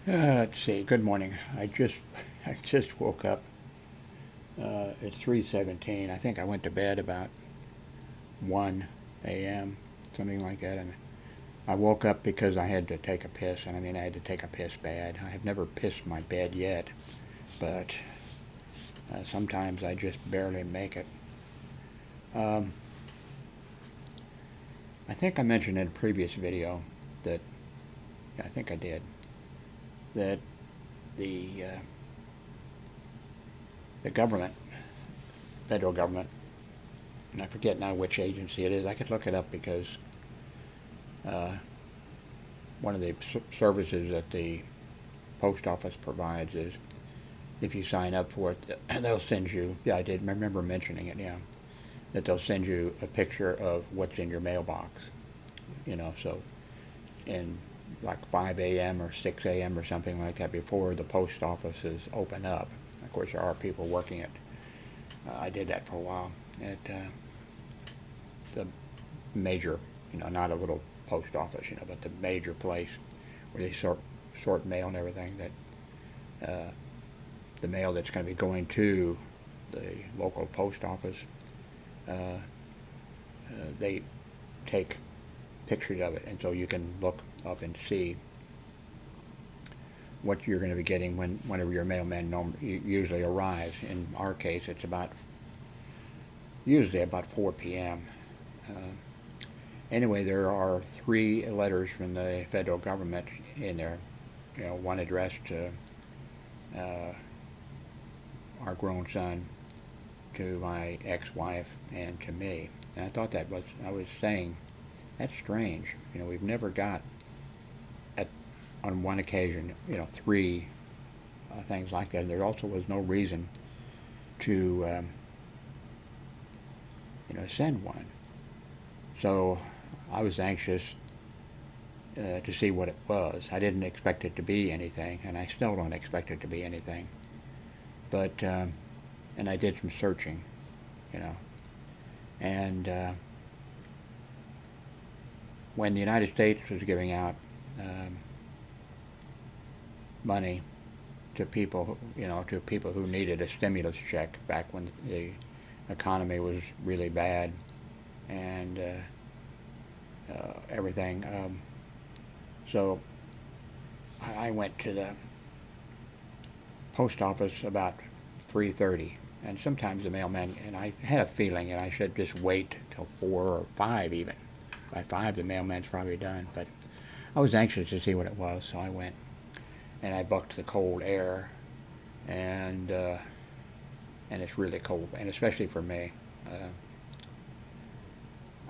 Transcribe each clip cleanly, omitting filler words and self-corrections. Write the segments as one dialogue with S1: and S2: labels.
S1: Let's see. Good morning. I just woke up. It's 3:17. I think I went to bed about 1 a.m. something like that, and I woke up because I had to take a piss, and I mean I had to take a piss bad. I have never pissed my bed yet, but sometimes I just barely make it. Um, I think I mentioned in a previous video that yeah, I think I did that the uh, the government, federal government, and I forget now which agency it is. I could look it up because uh, one of the services that the post office provides is if you sign up for it, they'll send you. Yeah, I did remember mentioning it. Yeah, that they'll send you a picture of what's in your mailbox. So in like 5 a.m. or 6 a.m. or something like that before the post offices open up. Of course, there are people working it. I did that for a while at the major, not a little post office, but the major place where they sort mail and everything. That the mail that's going to be going to the local post office, they take pictures of it, and so you can look up and see what you're going to be getting whenever your mailman usually arrives. In our case, it's usually about 4 p.m. Uh, anyway, there are 3 letters from the federal government in there. One addressed to uh, our grown son, to my ex-wife, and to me. And I was saying, that's strange. We've never got at on one occasion, three things like that. There also was no reason to, send one. So I was anxious to see what it was. I didn't expect it to be anything, and I still don't expect it to be anything. But and I did some searching, you know, and when the United States was giving out money to people, to people who needed a stimulus check back when the economy was really bad and everything. So I went to the post office about 3:30, and sometimes the mailman, and I had a feeling that I should just wait till 4 or 5 even. By 5, the mailman's probably done, but I was anxious to see what it was, so I went and I booked the cold air, and it's really cold, and especially for me.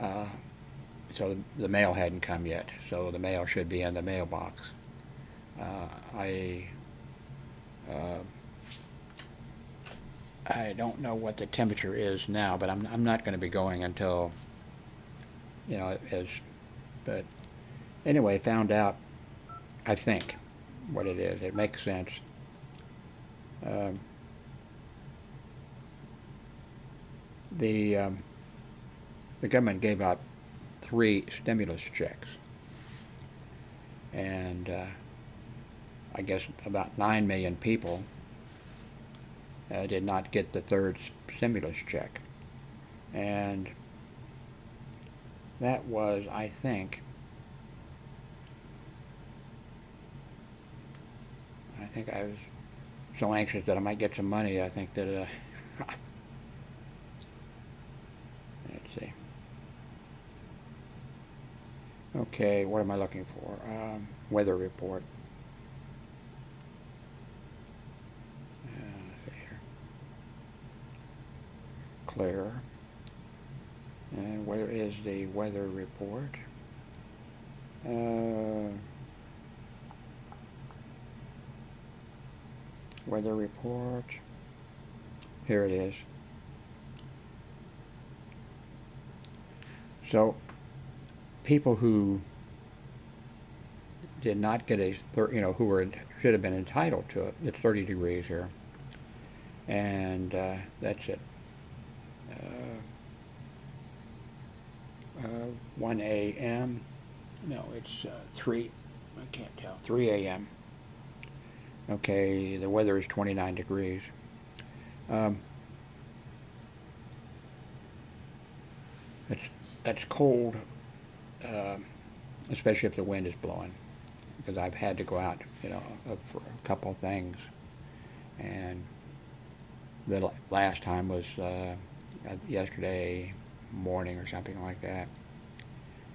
S1: Uh, so the mail hadn't come yet, so the mail should be in the mailbox. I uh, I don't know what the temperature is now, but I'm not going to be going until as but anyway, found out, I think, what it is. It makes sense. Um, the the government gave out 3 stimulus checks, and I guess about 9 million people did not get the third stimulus check, and that was, I think I was so anxious that I might get some money. I think that let's see. Okay, what am I looking for? Weather report. Let's see here. Clear. And where is the weather report? Weather report. Here it is. So people who did not get who should have been entitled to it. It's 30 degrees here, and that's it. Uh, 1 a.m. No, it's 3. I can't tell. 3 a.m. Okay, the weather is 29 degrees. Um, it's that's cold, um especially if the wind is blowing, because I've had to go out, for a couple of things, and the last time was yesterday morning or something like that,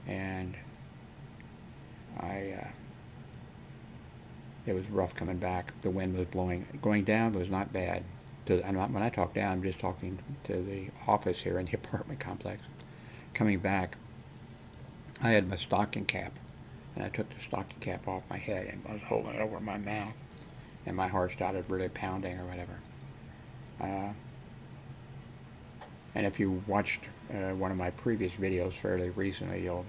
S1: and I it was rough coming back. The wind was blowing. Going down was not bad. When I talk down, I'm just talking to the office here in the apartment complex. Coming back, I had my stocking cap, and I took the stocking cap off my head and I was holding it over my mouth, and my heart started really pounding or whatever. Uh, and if you watched one of my previous videos fairly recently, you'll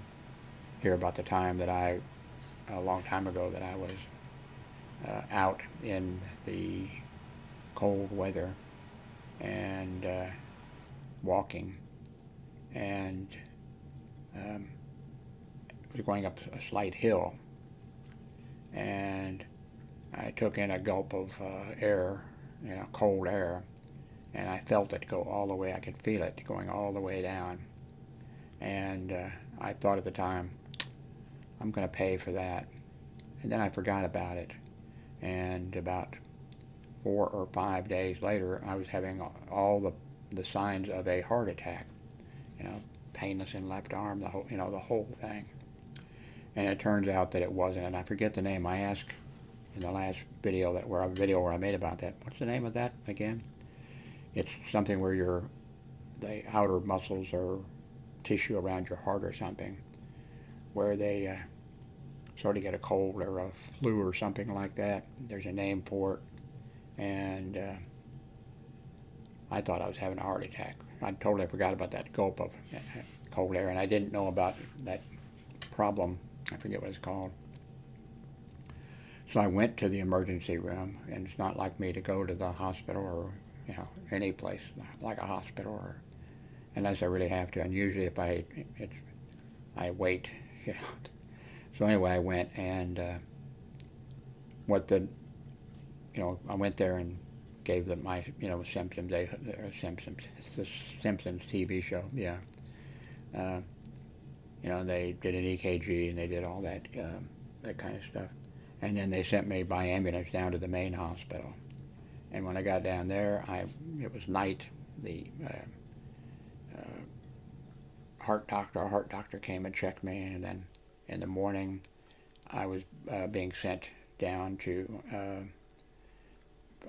S1: hear about the time that a long time ago, that I was out in the cold weather and walking, and um, was going up a slight hill, and I took in a gulp of air, cold air, and I felt it go all the way. I could feel it going all the way down, and I thought at the time, I'm going to pay for that. And then I forgot about it, and about 4 or 5 days later, I was having all the signs of a heart attack. Painless in left arm, the whole thing. And it turns out that it wasn't, and I forget the name. I asked in the last video where I made about that. What's the name of that again? It's something where the outer muscles or tissue around your heart or something, where they sort of get a cold or a flu or something like that. There's a name for it, and I thought I was having a heart attack. I totally forgot about that gulp of cold air, and I didn't know about that problem. I forget what it's called. So I went to the emergency room, and it's not like me to go to the hospital or any place like a hospital, or unless I really have to. And usually, if I wait. So anyway, I went, and I went there and gave them my symptoms. Symptoms. It's the Simpsons TV show. Yeah. They did an EKG and they did all that kind of stuff, and then they sent me by ambulance down to the main hospital. And when I got down there, it was night. The heart doctor came and checked me, and then in the morning, I was being sent down to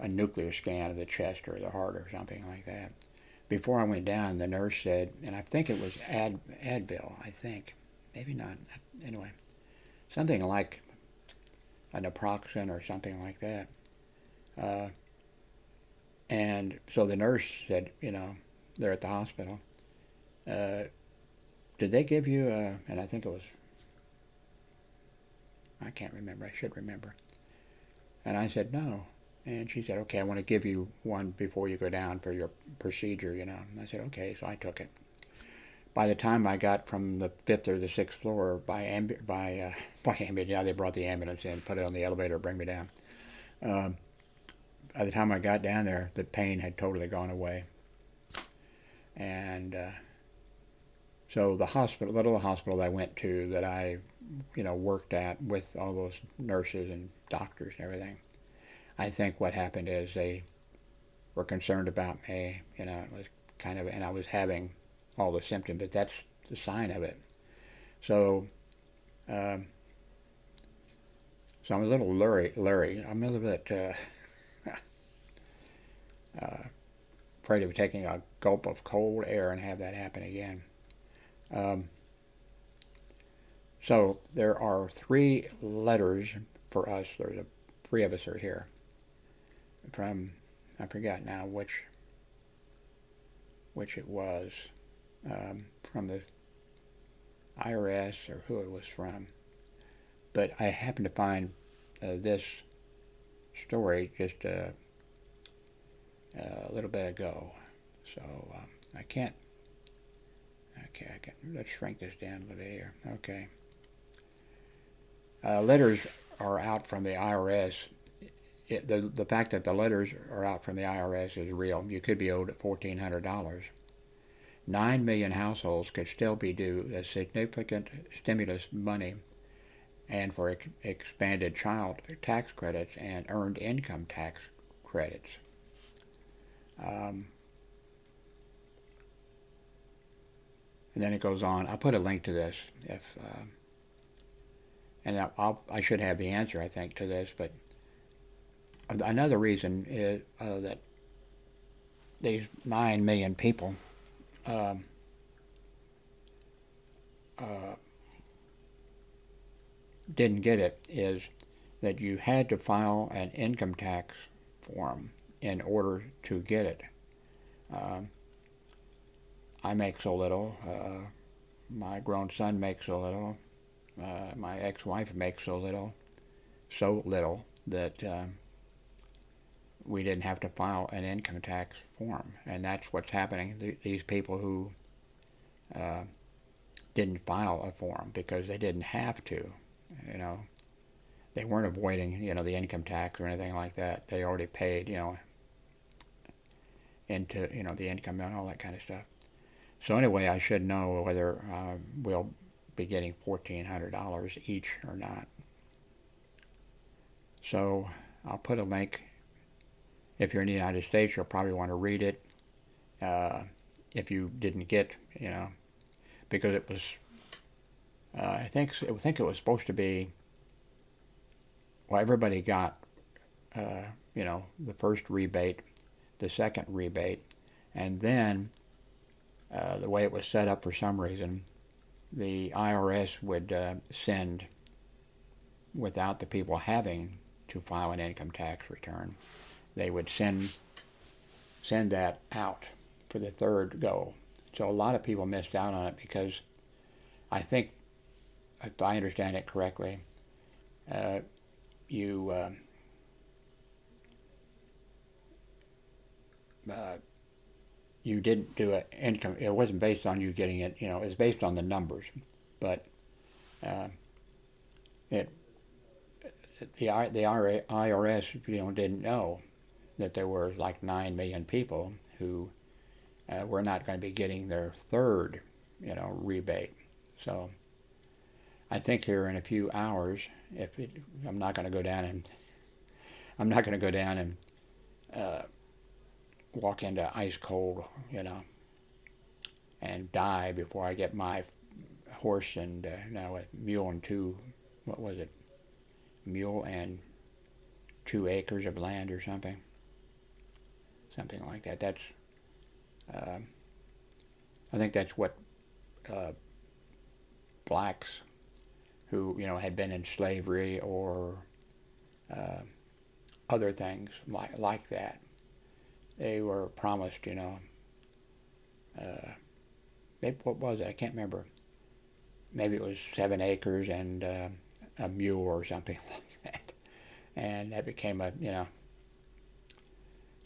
S1: a nuclear scan of the chest or the heart or something like that. Before I went down, the nurse said, and I think it was Advil, I think. Maybe not. Anyway, something like a naproxen or something like that. And so the nurse said, they're at the hospital, did they give you, and I think it was, I can't remember, I should remember. And I said, no. And she said, okay, I want to give you one before you go down for your procedure, And I said, okay, so I took it. By the time I got from the 5th or the 6th floor by ambulance, they brought the ambulance in, put it on the elevator, bring me down. By the time I got down there, the pain had totally gone away. And so the little hospital I went to that I, worked at with all those nurses and doctors and everything, I think what happened is they were concerned about me, it was and I was having all the symptoms, but that's the sign of it. So, so I'm a little leery. I'm a little bit afraid of taking a gulp of cold air and have that happen again. So there are 3 letters for us. There's 3 of us are here. From, I forgot now which it was, from the IRS or who it was from. But I happened to find this story just a little bit ago. So I can't, let's shrink this down a little bit here. Okay. Letters are out from the IRS the fact that the letters are out from the IRS is real. You could be owed $1,400. 9 million households could still be due a significant stimulus money and for expanded child tax credits and earned income tax credits. And then it goes on. I'll put a link to this and I should have the answer, I think, to this. But another reason is that these 9 million people didn't get it is that you had to file an income tax form in order to get it. I make so little. My grown son makes so little. My ex-wife makes so little that we didn't have to file an income tax form, and that's what's happening. These people who didn't file a form because they didn't have to, they weren't avoiding, the income tax or anything like that. They already paid, into, the income and all that kind of stuff. So anyway, I should know whether we'll be getting $1,400 each or not. So I'll put a link. If you're in the United States, you'll probably want to read it. If you didn't get, because it was, I think it was supposed to be. Well, everybody got, the first rebate, the second rebate, and then the way it was set up for some reason, the IRS would send, without the people having to file an income tax return, they would send that out for the third go. So a lot of people missed out on it because I think, if I understand it correctly, you didn't do an income. It wasn't based on you getting it. It was based on the numbers, but the IRS didn't know that there were like 9 million people who were not going to be getting their third rebate. So I think here in a few hours, I'm not going to go down and walk into ice cold, and die before I get my horse and a mule and mule and 2 acres of land or something like that. That's I think that's what blacks who had been in slavery or other things like that, they were promised, maybe, what was it? I can't remember. Maybe it was 7 acres and a mule or something like that. And that became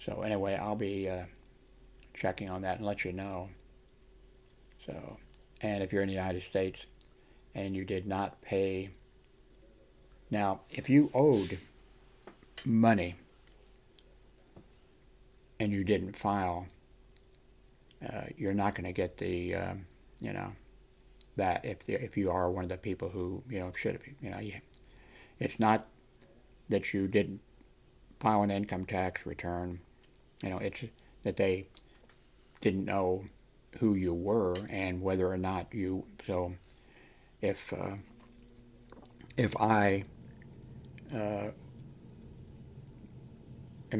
S1: So anyway, I'll be checking on that and let you know. So, and if you're in the United States and you did not pay, now if you owed money and you didn't file, you're not going to get the, that if you are one of the people who, should have, it's not that you didn't file an income tax return, it's that they didn't know who you were and whether or not you, so if I am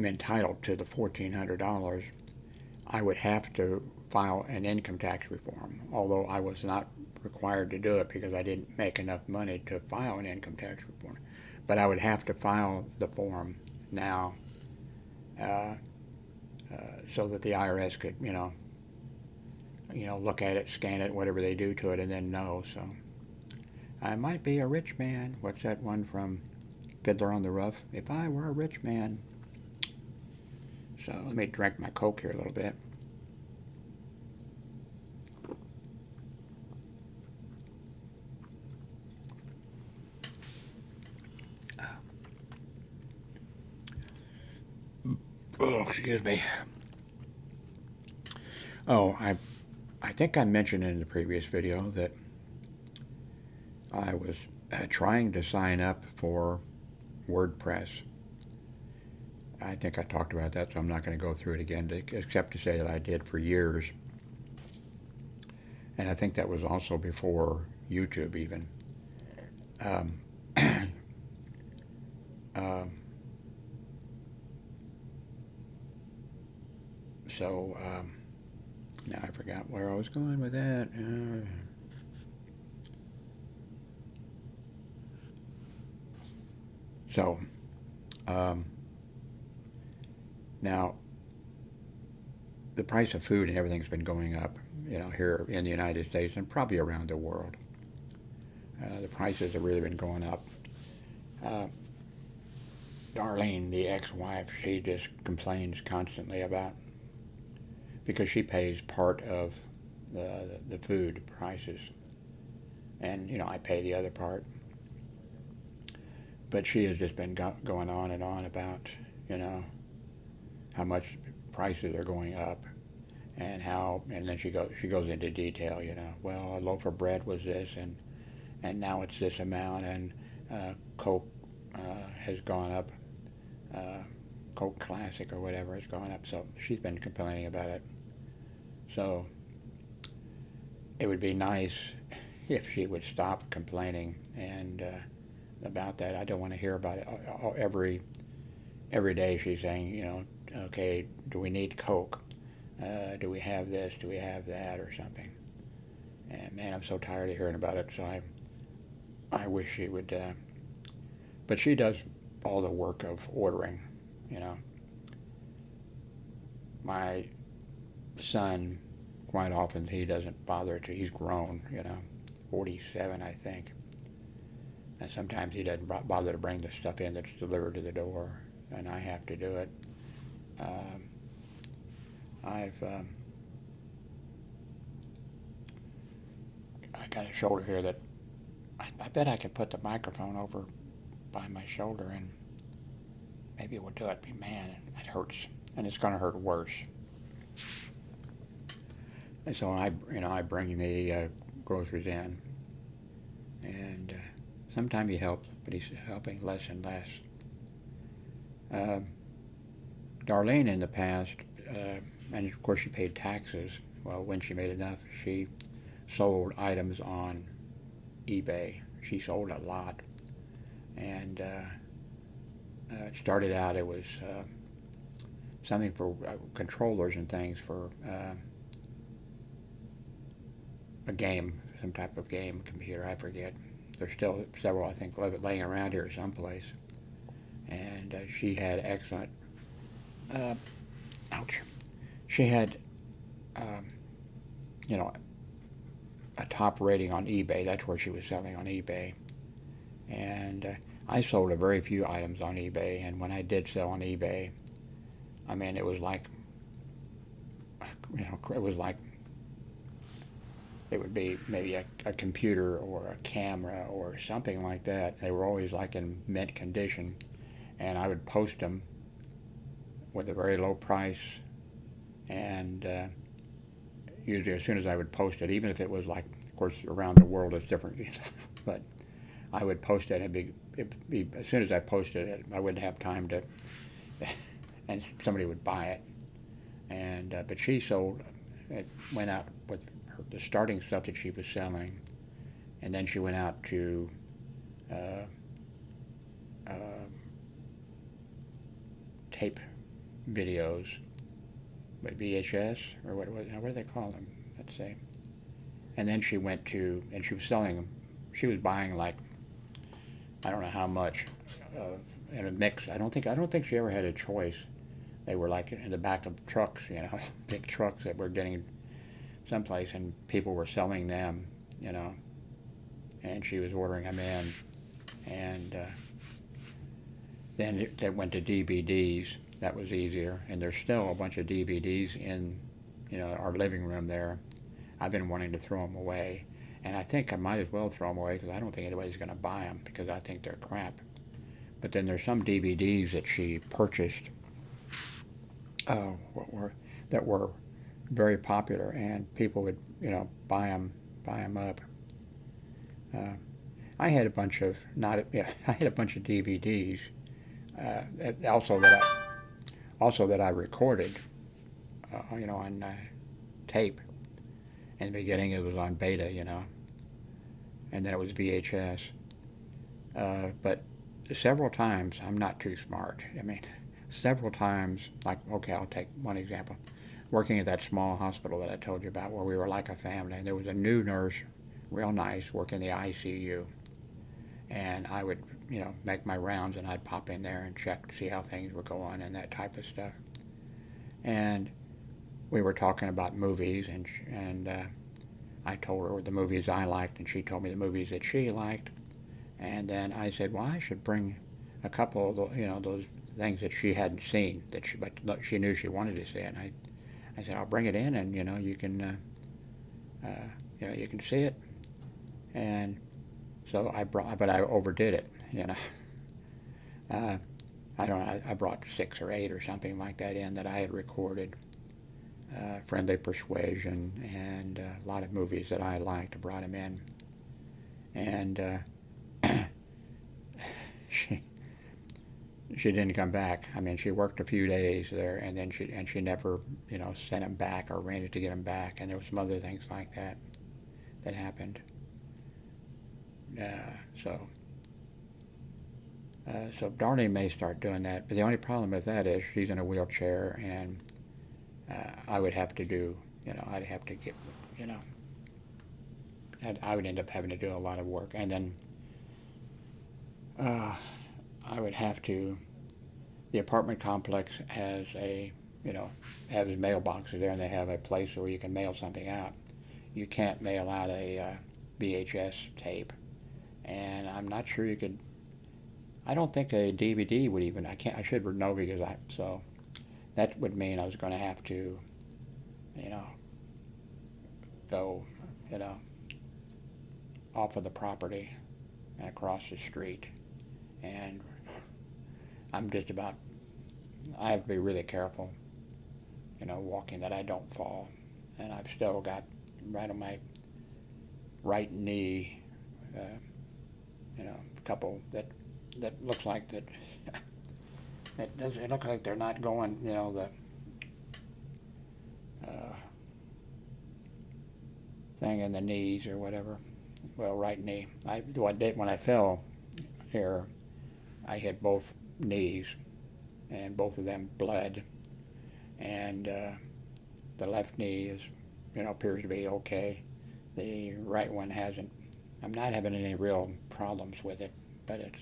S1: entitled to the $1,400, I would have to file an income tax reform, although I was not required to do it because I didn't make enough money to file an income tax reform. But I would have to file the form now so that the IRS could, look at it, scan it, whatever they do to it, and then know. So I might be a rich man. What's that one from Fiddler on the Roof? If I were a rich man. So let me drink my Coke here a little bit. Oh, excuse me. Oh, I think I mentioned in the previous video that I was trying to sign up for WordPress. I think I talked about that, so I'm not going to go through it again, except to say that I did for years. And I think that was also before YouTube even. Um, um, so now I forgot where I was going with that. So um, now the price of food and everything's been going up, here in the United States and probably around the world. The prices have really been going up. Uh, Darlene, the ex-wife, she just complains constantly about, because she pays part of the food prices, and I pay the other part. But she has just been going on and on about how much prices are going up, and then she goes into detail. Well, a loaf of bread was this, and now it's this amount, and Coke has gone up. Coke Classic or whatever has gone up, so she's been complaining about it. So it would be nice if she would stop complaining and about that. I don't want to hear about it every day. She's saying, okay, do we need Coke? Do we have this? Do we have that, or something? And man, I'm so tired of hearing about it. So I wish she would. But she does all the work of ordering. My son, quite often, he doesn't bother to. He's grown, 47, I think. And sometimes he doesn't bother to bring the stuff in that's delivered to the door, and I have to do it. I got a shoulder here that I bet I could put the microphone over by my shoulder, and maybe it would do it. Man, it hurts, and it's going to hurt worse. And so I bring the groceries in, and sometimes he helps, but he's helping less and less. Darlene in the past, and of course she paid taxes. Well, when she made enough, she sold items on eBay. She sold a lot, and it started out, it was something for controllers and things for a game, some type of game computer, I forget. There's still several, I think, laying around here someplace. And she had excellent, ouch, she had, a top rating on eBay. That's where she was selling, on eBay. And I sold a very few items on eBay, and when I did sell on eBay, I mean, it was like, it would be maybe a computer or a camera or something like that. They were always like in mint condition, and I would post them with a very low price, and usually as soon as I would post it, even if it was like, of course, around the world it's different, but I would post it, and it'd be as soon as I posted it, I wouldn't have time to, and somebody would buy it. And but she sold, it went out with the starting stuff that she was selling, and then she went out to tape videos, VHS, or what do they call them? Let's say. And then she went to, and she was selling them. She was buying like, I don't know how much, in a mix. I don't think she ever had a choice. They were like in the back of trucks, big trucks that were getting someplace, and people were selling them, and she was ordering them in, and then it went to DVDs. That was easier, and there's still a bunch of DVDs in, our living room there. I've been wanting to throw them away, and I think I might as well throw them away because I don't think anybody's going to buy them because I think they're crap. But then there's some DVDs that she purchased what were that were very popular, and people would buy them up. Uh, I had a bunch of not yeah, I had a bunch of DVDs also that I recorded on tape. In the beginning, it was on beta, and then it was VHS. But several times, I'm not too smart. I mean, several times, like, okay, I'll take one example. Working at that small hospital that I told you about, where we were like a family, and there was a new nurse, real nice, working the ICU, and I would, make my rounds, and I'd pop in there and check to see how things were going and that type of stuff. And we were talking about movies, and I told her the movies I liked, and she told me the movies that she liked. And then I said, well, I should bring a couple of those things that she hadn't seen but she knew she wanted to see it. And I said, I'll bring it in, and you can see it. And so but I overdid it. Uh, I don't know. I brought 6 or 8 or something like that in that I had recorded. Friendly Persuasion and a lot of movies that I liked. I brought them in, and she she didn't come back. I mean, she worked a few days there, and then she never sent them back or arranged to get them back. And there was some other things like that happened. Uh, so so Darlene may start doing that, but the only problem with that is she's in a wheelchair, and I would have to do I'd have to get you know I would end up having to do a lot of work, and then uh, I would have to. The apartment complex has has mailboxes there, and they have a place where you can mail something out. You can't mail out a VHS tape, and I'm not sure you could. I don't think a DVD would even. I can't. I should know because so that would mean I was going to have to, you know, go, you know, off of the property and across the street, and I'm just about. I have to be really careful, walking that I don't fall, and I've still got right on my right knee, a couple that looks like that. It looks like they're not going, the thing in the knees or whatever. Well, right knee. What I did when I fell here, I hit both knees, and both of them bled, and the left knee appears to be okay. The right one hasn't. I'm not having any real problems with it, but it's.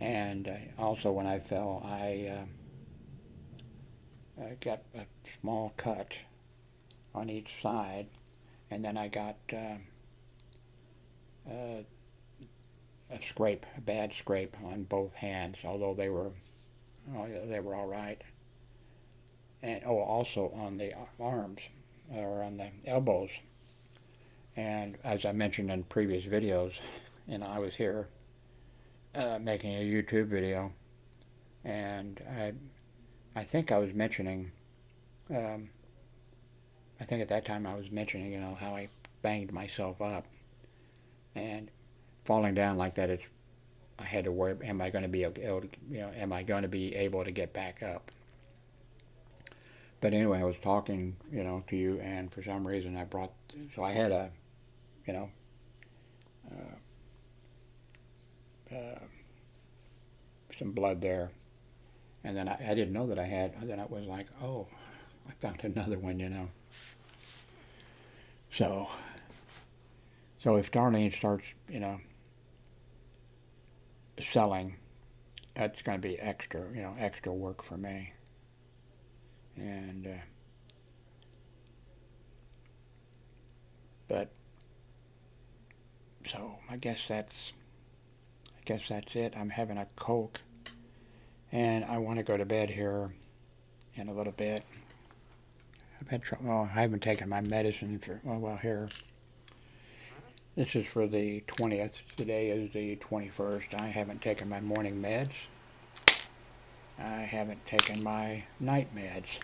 S1: And also when I fell, I got a small cut on each side, and then I got a bad scrape on both hands, although they were all right. And also on the arms or on the elbows. And as I mentioned in previous videos, I was here making a YouTube video, and I think I was mentioning, I think at that time I was mentioning, how I banged myself up, and falling down like that, I had to worry, am I going to be able to, am I going to be able to get back up? But anyway, I was talking, to you, and for some reason so I had a, some blood there, and then I didn't know that I had, and then I was like, oh, I found another one, So if Darlene starts, selling, that's going to be extra work for me. And but so I guess that's it. I'm having a Coke, and I want to go to bed here in a little bit. I've had trouble. Well, I haven't taken my medicine for here. This is for the 20th. Today is the 21st. I haven't taken my morning meds. I haven't taken my night meds.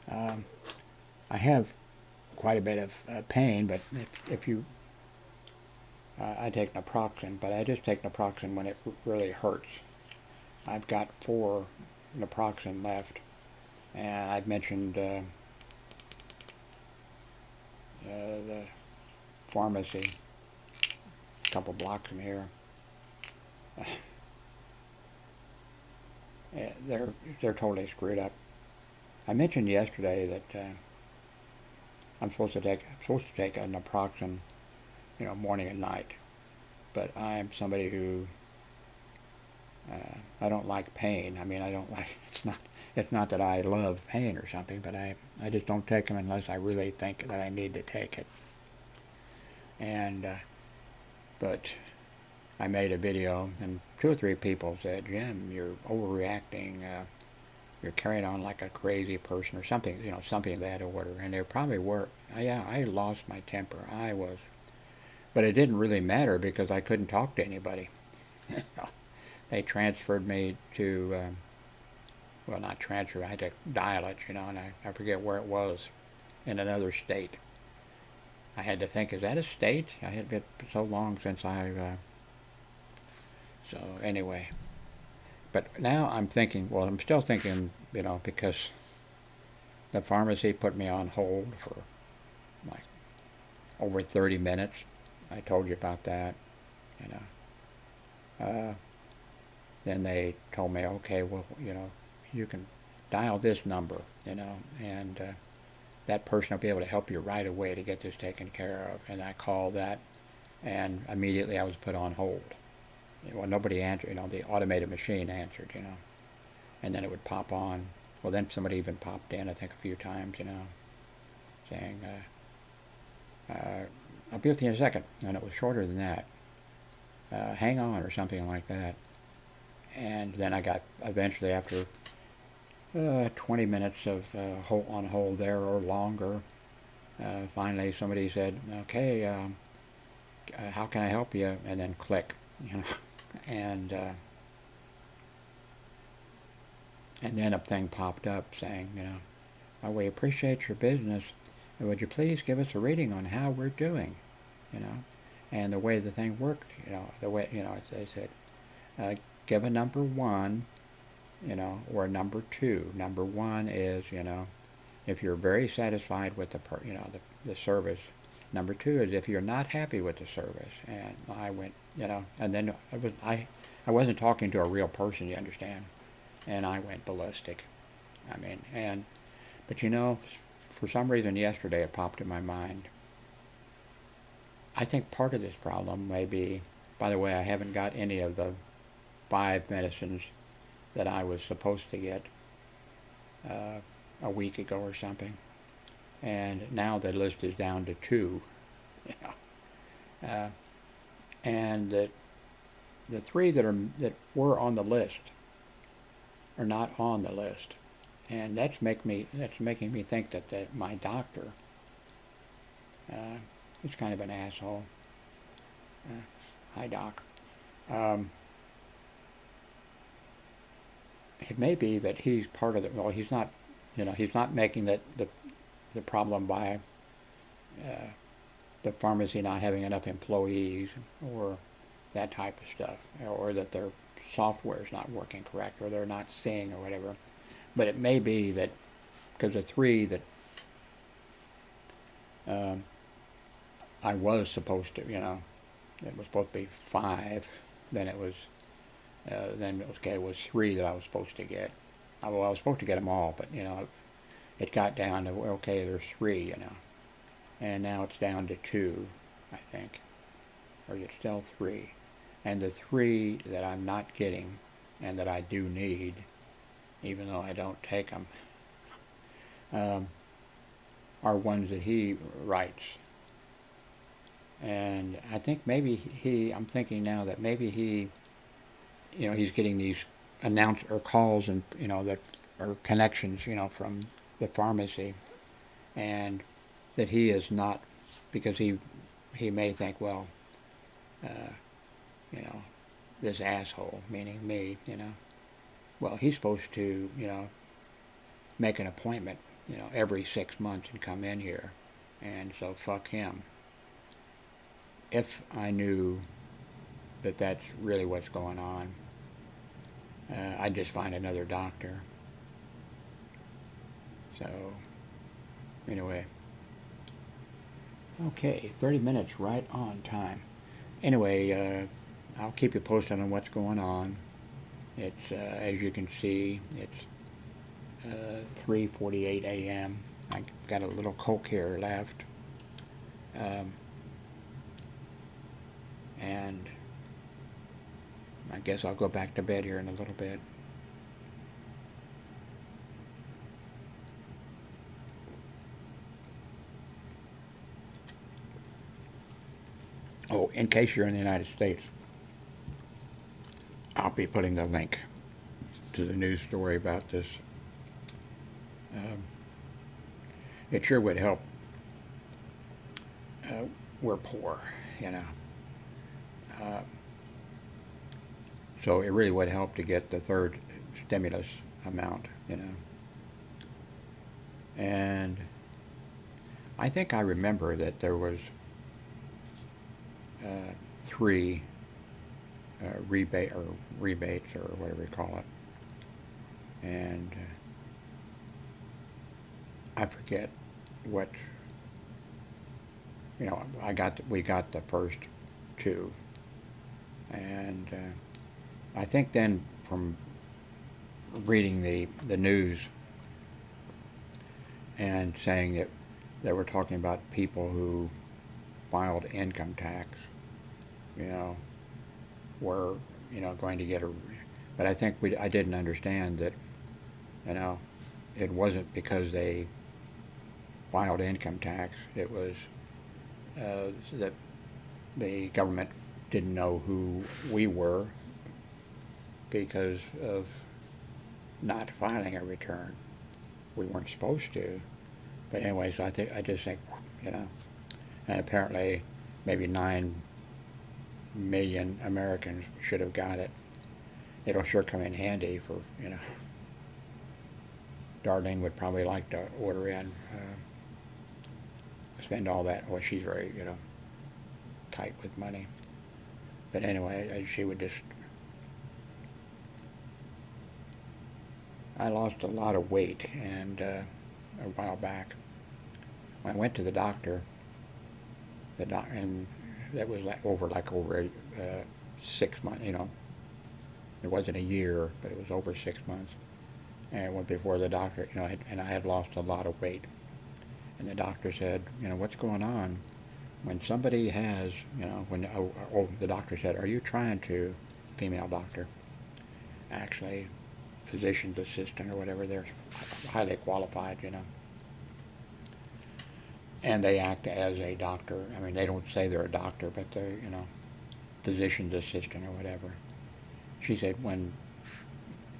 S1: I have quite a bit of pain, but if you, I take naproxen, but I just take naproxen when it really hurts. I've got 4 naproxen left, and I've mentioned the pharmacy a couple blocks from here. They're totally screwed up. I mentioned yesterday that I'm supposed to take a naproxen, morning and night, but I'm somebody who I don't like pain. I mean, I don't like it's not that I love pain or something, but I just don't take them unless I really think that I need to take it. And but I made a video, and 2 or 3 people said, "Jim, you're overreacting. You're carrying on like a crazy person," or something, something of that order. And there probably were. Yeah, I lost my temper. I was, but it didn't really matter because I couldn't talk to anybody. They transferred me to, well, not transfer. I had to dial it, and I forget where it was, in another state. I had to think, is that a state? I had been so long since so anyway. But now I'm thinking, well, I'm still thinking, because the pharmacy put me on hold for like over 30 minutes. I told you about that, Then they told me, okay, well, you can dial this number, and that person will be able to help you right away to get this taken care of. And I called that, and immediately I was put on hold. Well, nobody answered, the automated machine answered, and then it would pop on. Well, then somebody even popped in, I think, a few times, saying, I'll be with you in a second. And it was shorter than that. Hang on, or something like that. And then I got, eventually, after 20 minutes of on hold there or longer, finally somebody said, okay, how can I help you? And then click, and then a thing popped up saying, "Oh, we appreciate your business. Would you please give us a reading on how we're doing?" And the way the thing worked, the way, they said, give a number 1, or number 2. Number 1 is, if you're very satisfied with the service. Number 2 is if you're not happy with the service. And I went, and then I wasn't talking to a real person, you understand, and I went ballistic. I mean, but for some reason yesterday it popped in my mind. I think part of this problem may be, by the way, I haven't got any of the 5 medicines that I was supposed to get a week ago or something, and now the list is down to 2. And that the 3 that were on the list are not on the list, and that's making me think that my doctor is kind of an asshole. Hi, doc. It may be that he's part of it. Well, he's not. He's not making the problem by the pharmacy not having enough employees or that type of stuff, or that their software is not working correct, or they're not seeing, or whatever. But it may be that because the 3 that I was supposed to, it was supposed to be 5, then it was, it was 3 that I was supposed to get. Well, I was supposed to get them all, but, it got down to, okay, there's 3, and now it's down to 2, I think, or it's still 3. And the 3 that I'm not getting and that I do need, even though I don't take them, are ones that he writes. And I think maybe I'm thinking now that maybe he's getting these calls and, that are connections, from the pharmacy, and that he is not, because he may think, well, this asshole, meaning me, well, he's supposed to, make an appointment, every 6 months and come in here. And so fuck him. If I knew that that's really what's going on, I'd just find another doctor. So, anyway. Okay, 30 minutes right on time. Anyway, I'll keep you posted on what's going on. It's, as you can see, it's 3:48 a.m. I got a little coke here left. And I guess I'll go back to bed here in a little bit. Oh, in case you're in the United States, I'll be putting the link to the news story about this. It sure would help. We're poor, so it really would help to get the third stimulus amount, And I think I remember that there was three rebates or whatever you call it, and I forget what we got the first two, and I think then from reading the news and saying that they were talking about people who filed income tax, were going to get but I think I didn't understand that, it wasn't because they filed income tax. It was that the government didn't know who we were because of not filing a return. We weren't supposed to. But anyways, I just think, and apparently maybe 9 million Americans should have got it. It'll sure come in handy for, Darlene would probably like to order in, spend all that. Well, she's very, tight with money. But anyway, she would just, I lost a lot of weight, and a while back, when I went to the doctor, and that was over 6 months, it wasn't a year, but it was over 6 months. And I went before the doctor, and I had lost a lot of weight. And the doctor said, what's going on? When somebody has, the doctor said, are you trying to, female doctor, actually, physician's assistant or whatever, they're highly qualified, And they act as a doctor. I mean, they don't say they're a doctor, but they're, physician's assistant or whatever. She said,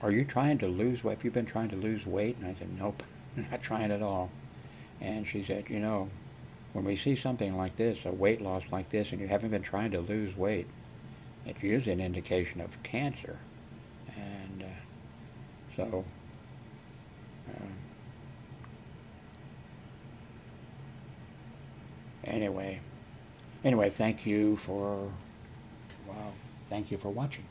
S1: are you trying to lose weight? Have you been trying to lose weight? And I said, nope, not trying at all. And she said, when we see something like this, a weight loss like this, and you haven't been trying to lose weight, it's usually an indication of cancer. And so, anyway, thank you for watching.